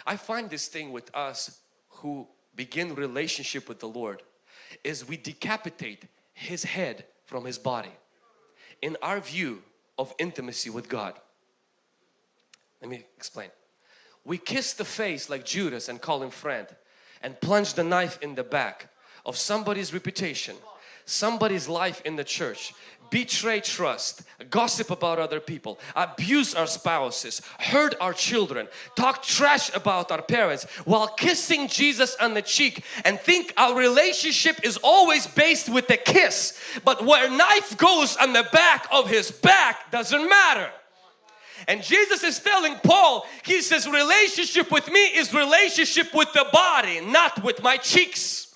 I find this thing with us who begin relationship with the Lord is we decapitate His head from His body in our view of intimacy with God. Let me explain. We kiss the face like Judas and call him friend, and plunge the knife in the back of somebody's reputation, somebody's life in the church, betray trust, gossip about other people, abuse our spouses, hurt our children, talk trash about our parents while kissing Jesus on the cheek and think our relationship is always based with a kiss. But where knife goes on the back of His back doesn't matter. And Jesus is telling Paul, He says relationship with me is relationship with the body, not with my cheeks.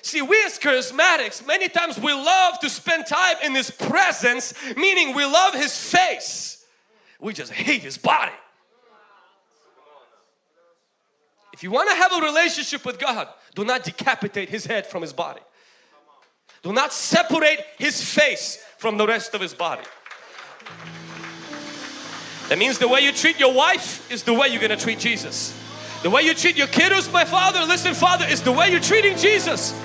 See, we as charismatics, many times we love to spend time in His presence, meaning we love His face. We just hate His body. If you want to have a relationship with God, do not decapitate His head from His body. Do not separate His face from the rest of His body. That means the way you treat your wife is the way you're going to treat Jesus. The way you treat your kiddos, my Father, listen Father, is the way you're treating Jesus.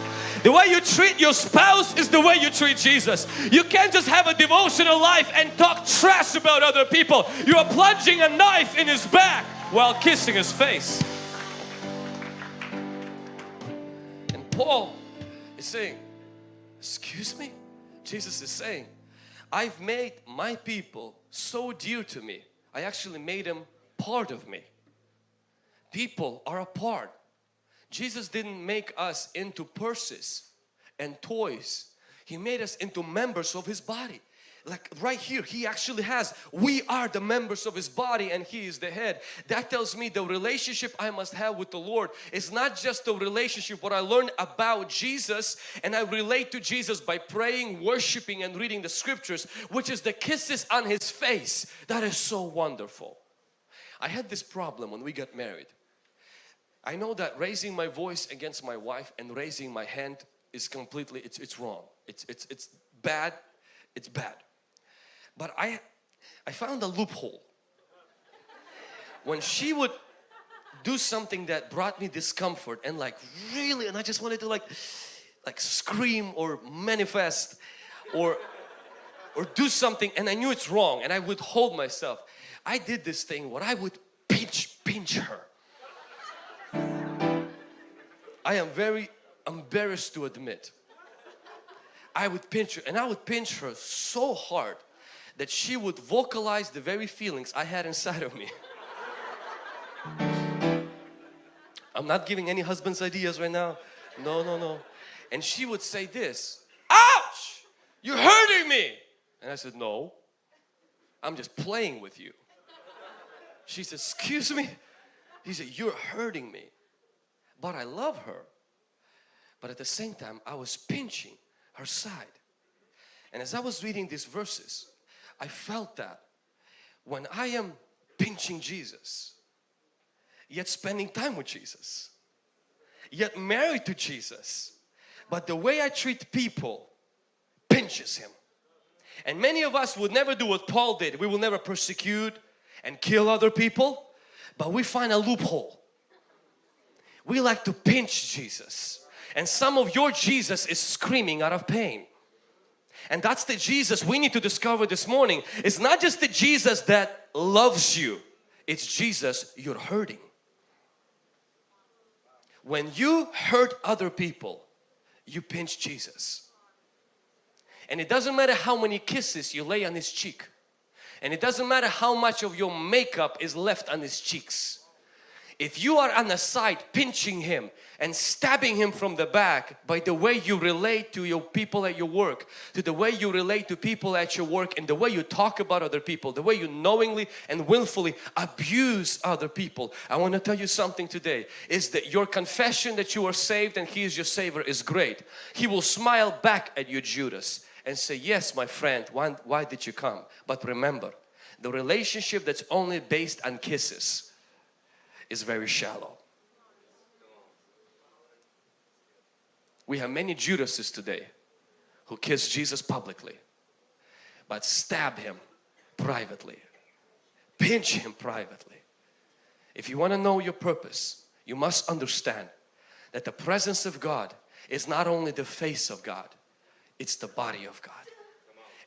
The way you treat your spouse is the way you treat Jesus. You can't just have a devotional life and talk trash about other people. You are plunging a knife in His back while kissing His face. And Paul is saying, excuse me? Jesus is saying, I've made my people so dear to me. I actually made them part of me. People are a part. Jesus didn't make us into purses and toys. He made us into members of His body. Like right here, He actually has, we are the members of His body and He is the head. That tells me the relationship I must have with the Lord is not just a relationship what I learned about Jesus and I relate to Jesus by praying, worshiping and reading the scriptures, which is the kisses on His face. That is so wonderful. I had this problem when we got married. I know that raising my voice against my wife and raising my hand is completely, it's wrong. It's bad. It's bad. But I found a loophole. When she would do something that brought me discomfort and like really, and I just wanted to like scream or manifest or do something and I knew it's wrong and I would hold myself. I did this thing where I would pinch her. I am very embarrassed to admit. I would pinch her and I would pinch her so hard that she would vocalize the very feelings I had inside of me. I'm not giving any husband's ideas right now. No. And she would say this, ouch, you're hurting me. And I said, no, I'm just playing with you. She said, excuse me? He said, you're hurting me. But I love her. But at the same time, I was pinching her side. And as I was reading these verses, I felt that when I am pinching Jesus, yet spending time with Jesus, yet married to Jesus, but the way I treat people pinches Him. And many of us would never do what Paul did. We will never persecute and kill other people, but we find a loophole. We like to pinch Jesus, and some of your Jesus is screaming out of pain. And that's the Jesus we need to discover this morning. It's not just the Jesus that loves you, it's Jesus you're hurting. When you hurt other people, you pinch Jesus. And it doesn't matter how many kisses you lay on His cheek. And it doesn't matter how much of your makeup is left on His cheeks. If you are on the side pinching Him and stabbing Him from the back by the way you relate to your people at your work, to the way you relate to people at your work and the way you talk about other people, the way you knowingly and willfully abuse other people, I want to tell you something today, is that your confession that you are saved and He is your Savior is great. He will smile back at you, Judas, and say, yes my friend, why did you come? But remember, the relationship that's only based on kisses is very shallow. We have many Judases today who kiss Jesus publicly but stab Him privately, pinch Him privately. If you want to know your purpose, you must understand that the presence of God is not only the face of God, it's the body of God.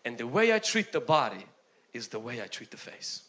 And the way I treat the body is the way I treat the face.